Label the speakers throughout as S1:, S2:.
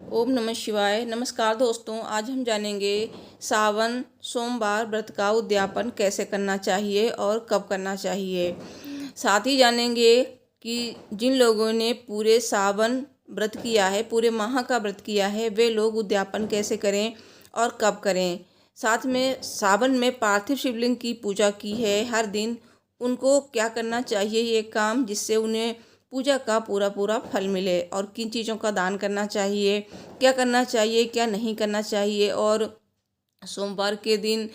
S1: ओम नमः शिवाय। नमस्कार दोस्तों, आज हम जानेंगे सावन सोमवार व्रत का उद्यापन कैसे करना चाहिए और कब करना चाहिए। साथ ही जानेंगे कि जिन लोगों ने पूरे सावन व्रत किया है, पूरे माह का व्रत किया है, वे लोग उद्यापन कैसे करें और कब करें। साथ में सावन में पार्थिव शिवलिंग की पूजा की है हर दिन, उनको क्या करना चाहिए ये काम जिससे उन्हें पूजा का पूरा पूरा फल मिले, और किन चीज़ों का दान करना चाहिए, क्या करना चाहिए, क्या नहीं करना चाहिए। और सोमवार के दिन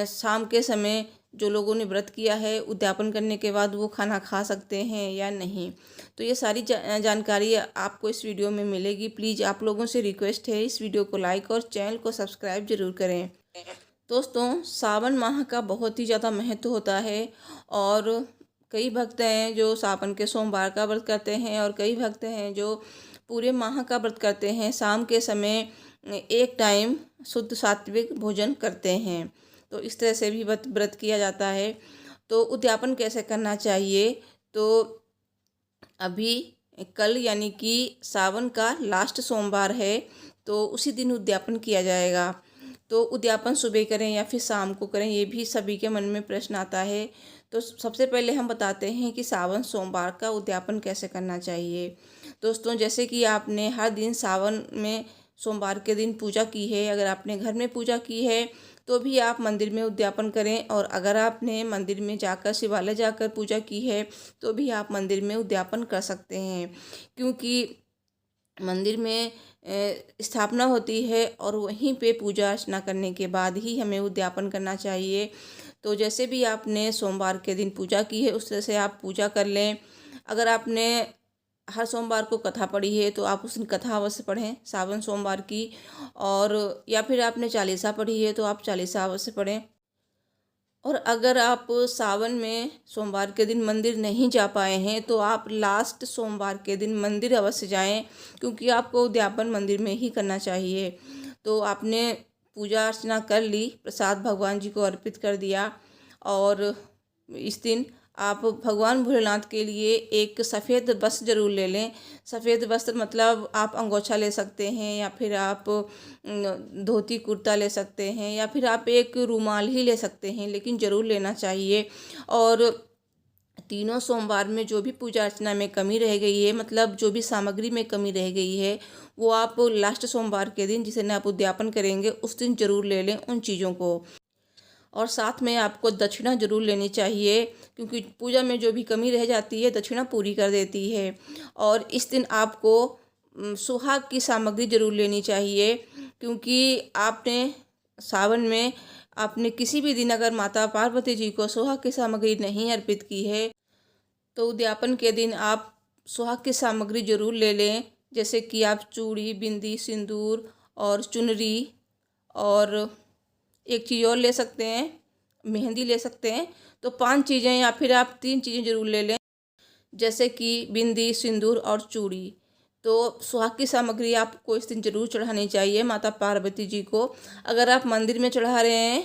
S1: शाम के समय जो लोगों ने व्रत किया है, उद्यापन करने के बाद वो खाना खा सकते हैं या नहीं। तो ये सारी जानकारी आपको इस वीडियो में मिलेगी। प्लीज़ आप लोगों से रिक्वेस्ट है, इस वीडियो को लाइक और चैनल को सब्सक्राइब जरूर करें। दोस्तों, सावन माह का बहुत ही ज़्यादा महत्व होता है, और कई भक्त हैं जो सावन के सोमवार का व्रत करते हैं, और कई भक्त हैं जो पूरे माह का व्रत करते हैं। शाम के समय एक टाइम शुद्ध सात्विक भोजन करते हैं। तो इस तरह से भी व्रत किया जाता है। तो उद्यापन कैसे करना चाहिए, तो अभी कल यानी कि सावन का लास्ट सोमवार है, तो उसी दिन उद्यापन किया जाएगा। तो उद्यापन सुबह करें या फिर शाम को करें, ये भी सभी के मन में प्रश्न आता है। तो सबसे पहले हम बताते हैं कि सावन सोमवार का उद्यापन कैसे करना चाहिए। दोस्तों, जैसे कि आपने हर दिन सावन में सोमवार के दिन पूजा की है, अगर आपने घर में पूजा की है तो भी आप मंदिर में उद्यापन करें, और अगर आपने मंदिर में जाकर, शिवालय जाकर पूजा की है तो भी आप मंदिर में उद्यापन कर सकते हैं। क्योंकि मंदिर में स्थापना होती है, और वहीं पे पूजा अर्चना करने के बाद ही हमें उद्यापन करना चाहिए। तो जैसे भी आपने सोमवार के दिन पूजा की है, उस तरह से आप पूजा कर लें। अगर आपने हर सोमवार को कथा पढ़ी है तो आप उस दिन कथा अवश्य पढ़ें सावन सोमवार की। और या फिर आपने चालीसा पढ़ी है तो आप चालीसा अवश्य पढ़ें। और अगर आप सावन में सोमवार के दिन मंदिर नहीं जा पाए हैं तो आप लास्ट सोमवार के दिन मंदिर अवश्य जाएं, क्योंकि आपको उद्यापन मंदिर में ही करना चाहिए। तो आपने पूजा अर्चना कर ली, प्रसाद भगवान जी को अर्पित कर दिया, और इस दिन आप भगवान भोलेनाथ के लिए एक सफ़ेद वस्त्र जरूर ले लें। सफ़ेद वस्त्र मतलब आप अंगोछा ले सकते हैं, या फिर आप धोती कुर्ता ले सकते हैं, या फिर आप एक रुमाल ही ले सकते हैं, लेकिन ज़रूर लेना चाहिए। और तीनों सोमवार में जो भी पूजा अर्चना में कमी रह गई है, मतलब जो भी सामग्री में कमी रह गई है, वो आप लास्ट सोमवार के दिन, जिसे आप उद्यापन करेंगे, उस दिन जरूर ले लें उन चीज़ों को। और साथ में आपको दक्षिणा जरूर लेनी चाहिए, क्योंकि पूजा में जो भी कमी रह जाती है दक्षिणा पूरी कर देती है। और इस दिन आपको सुहाग की सामग्री जरूर लेनी चाहिए, क्योंकि आपने सावन में आपने किसी भी दिन अगर माता पार्वती जी को सुहाग की सामग्री नहीं अर्पित की है, तो उद्यापन के दिन आप सुहाग की सामग्री जरूर ले लें। जैसे कि आप चूड़ी, बिंदी, सिंदूर और चुनरी, और एक चीज़ और ले सकते हैं, मेहंदी ले सकते हैं। तो 5 चीज़ें, या फिर आप 3 चीज़ें जरूर ले लें, जैसे कि बिंदी, सिंदूर और चूड़ी। तो सुहाग की सामग्री आपको इस दिन जरूर चढ़ानी चाहिए माता पार्वती जी को। अगर आप मंदिर में चढ़ा रहे हैं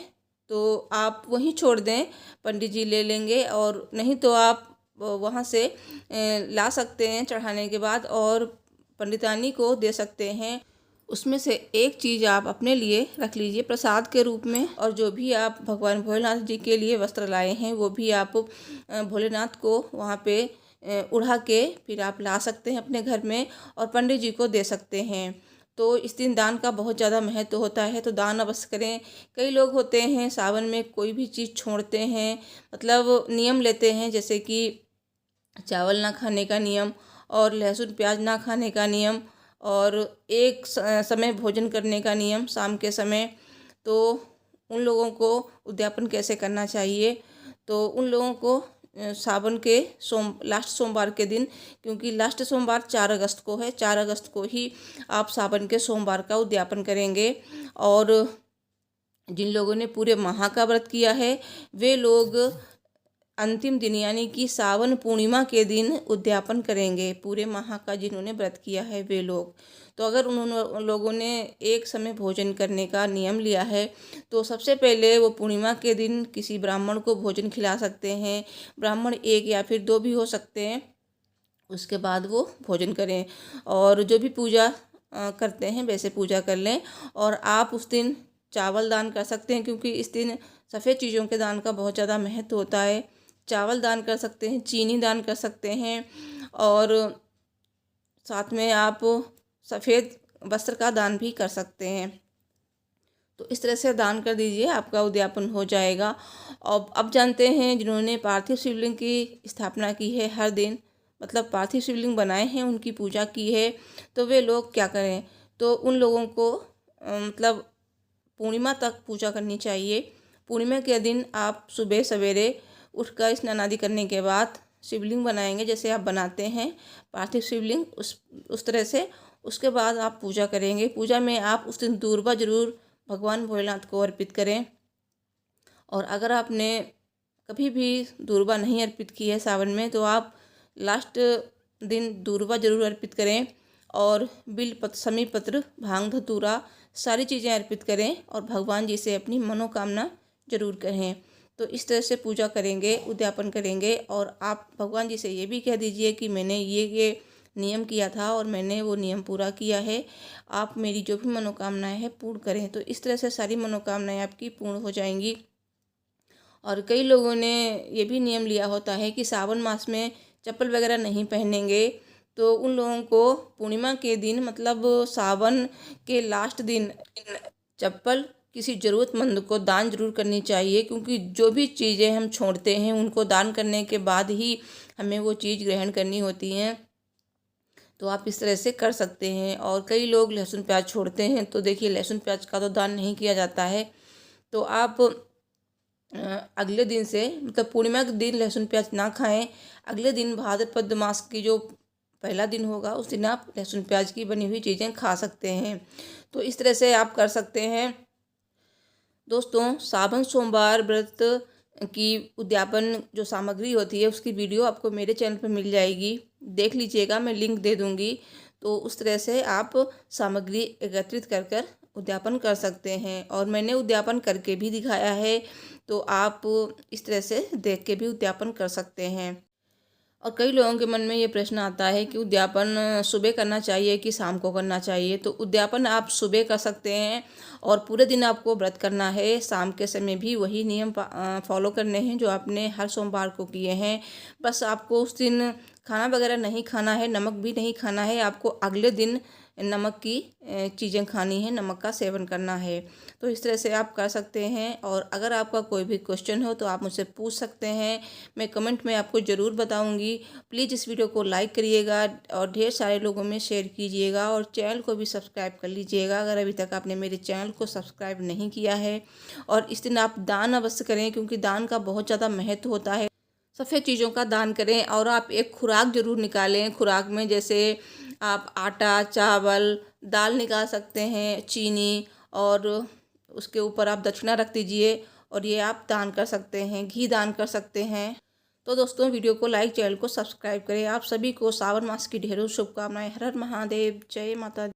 S1: तो आप वहीं छोड़ दें, पंडित जी ले लेंगे, और नहीं तो आप वहाँ से ला सकते हैं चढ़ाने के बाद, और पंडितानी को दे सकते हैं। उसमें से एक चीज़ आप अपने लिए रख लीजिए प्रसाद के रूप में, और जो भी आप भगवान भोलेनाथ जी के लिए वस्त्र लाए हैं वो भी आप भोलेनाथ को वहाँ पे उड़ा के फिर आप ला सकते हैं अपने घर में, और पंडित जी को दे सकते हैं। तो इस दिन दान का बहुत ज़्यादा महत्व होता है, तो दान अवश्य करें। कई लोग होते हैं सावन में कोई भी चीज़ छोड़ते हैं, मतलब नियम लेते हैं, जैसे कि चावल ना खाने का नियम, और लहसुन प्याज ना खाने का नियम, और एक समय भोजन करने का नियम शाम के समय। तो उन लोगों को उद्यापन कैसे करना चाहिए, तो उन लोगों को सावन के लास्ट सोमवार के दिन, क्योंकि लास्ट सोमवार 4 अगस्त को है, 4 अगस्त को ही आप सावन के सोमवार का उद्यापन करेंगे। और जिन लोगों ने पूरे माह का व्रत किया है वे लोग अंतिम दिन यानी कि सावन पूर्णिमा के दिन उद्यापन करेंगे, पूरे माह का जिन्होंने व्रत किया है वे लोग। तो अगर उन लोगों ने एक समय भोजन करने का नियम लिया है, तो सबसे पहले वो पूर्णिमा के दिन किसी ब्राह्मण को भोजन खिला सकते हैं। ब्राह्मण 1 या फिर 2 भी हो सकते हैं। उसके बाद वो भोजन करें, और जो भी पूजा करते हैं वैसे पूजा कर लें। और आप उस दिन चावल दान कर सकते हैं, क्योंकि इस दिन सफ़ेद चीज़ों के दान का बहुत ज़्यादा महत्व होता है। चावल दान कर सकते हैं, चीनी दान कर सकते हैं, और साथ में आप सफ़ेद वस्त्र का दान भी कर सकते हैं। तो इस तरह से दान कर दीजिए, आपका उद्यापन हो जाएगा। अब जानते हैं जिन्होंने पार्थिव शिवलिंग की स्थापना की है हर दिन, मतलब पार्थिव शिवलिंग बनाए हैं, उनकी पूजा की है, तो वे लोग क्या करें। तो उन लोगों को मतलब पूर्णिमा तक पूजा करनी चाहिए। पूर्णिमा के दिन आप सुबह सवेरे उठकर स्नान आदि करने के बाद शिवलिंग बनाएंगे, जैसे आप बनाते हैं पार्थिव शिवलिंग उस तरह से। उसके बाद आप पूजा करेंगे। पूजा में आप उस दिन दूर्वा जरूर भगवान भोलेनाथ को अर्पित करें। और अगर आपने कभी भी दूर्वा नहीं अर्पित की है सावन में, तो आप लास्ट दिन दूर्वा जरूर अर्पित करें, और बिल पत्र, समी पत्र, भांग धतूरा सारी चीज़ें अर्पित करें, और भगवान जी से अपनी मनोकामना जरूर करें। तो इस तरह से पूजा करेंगे, उद्यापन करेंगे। और आप भगवान जी से ये भी कह दीजिए कि मैंने ये नियम किया था और मैंने वो नियम पूरा किया है, आप मेरी जो भी मनोकामनाएं हैं पूर्ण करें। तो इस तरह से सारी मनोकामनाएं आपकी पूर्ण हो जाएंगी। और कई लोगों ने ये भी नियम लिया होता है कि सावन मास में चप्पल वगैरह नहीं पहनेंगे। तो उन लोगों को पूर्णिमा के दिन, मतलब सावन के लास्ट दिन, चप्पल किसी ज़रूरतमंद को दान जरूर करनी चाहिए, क्योंकि जो भी चीज़ें हम छोड़ते हैं उनको दान करने के बाद ही हमें वो चीज़ ग्रहण करनी होती हैं। तो आप इस तरह से कर सकते हैं। और कई लोग लहसुन प्याज छोड़ते हैं, तो देखिए लहसुन प्याज का तो दान नहीं किया जाता है। तो आप अगले दिन से, मतलब पूर्णिमा के दिन लहसुन प्याज ना खाएं। अगले दिन भाद्रपद मास की जो पहला दिन होगा, उस दिन आप लहसुन प्याज की बनी हुई चीज़ें खा सकते हैं। तो इस तरह से आप कर सकते हैं। दोस्तों, सावन सोमवार व्रत की उद्यापन जो सामग्री होती है उसकी वीडियो आपको मेरे चैनल पर मिल जाएगी, देख लीजिएगा, मैं लिंक दे दूँगी। तो उस तरह से आप सामग्री एकत्रित कर कर उद्यापन कर सकते हैं, और मैंने उद्यापन करके भी दिखाया है। तो आप इस तरह से देख के भी उद्यापन कर सकते हैं। और कई लोगों के मन में ये प्रश्न आता है कि उद्यापन सुबह करना चाहिए कि शाम को करना चाहिए। तो उद्यापन आप सुबह कर सकते हैं, और पूरे दिन आपको व्रत करना है। शाम के समय भी वही नियम फॉलो करने हैं जो आपने हर सोमवार को किए हैं। बस आपको उस दिन खाना वगैरह नहीं खाना है, नमक भी नहीं खाना है। आपको अगले दिन नमक की चीज़ें खानी है, नमक का सेवन करना है। तो इस तरह से आप कर सकते हैं। और अगर आपका कोई भी क्वेश्चन हो तो आप मुझसे पूछ सकते हैं, मैं कमेंट में आपको ज़रूर बताऊंगी। प्लीज़ इस वीडियो को लाइक करिएगा और ढेर सारे लोगों में शेयर कीजिएगा, और चैनल को भी सब्सक्राइब कर लीजिएगा अगर अभी तक आपने मेरे चैनल को सब्सक्राइब नहीं किया है। और इस दिन आप दान अवश्य करें, क्योंकि दान का बहुत ज़्यादा महत्व होता है। सफ़ेद चीज़ों का दान करें, और आप एक खुराक ज़रूर निकालें। खुराक में जैसे आप आटा, चावल, दाल निकाल सकते हैं, चीनी, और उसके ऊपर आप दक्षिणा रख दीजिए, और ये आप दान कर सकते हैं। घी दान कर सकते हैं। तो दोस्तों, वीडियो को लाइक, चैनल को सब्सक्राइब करें। आप सभी को सावन मास की ढेरों शुभकामनाएं। हर हर महादेव, जय माता दी।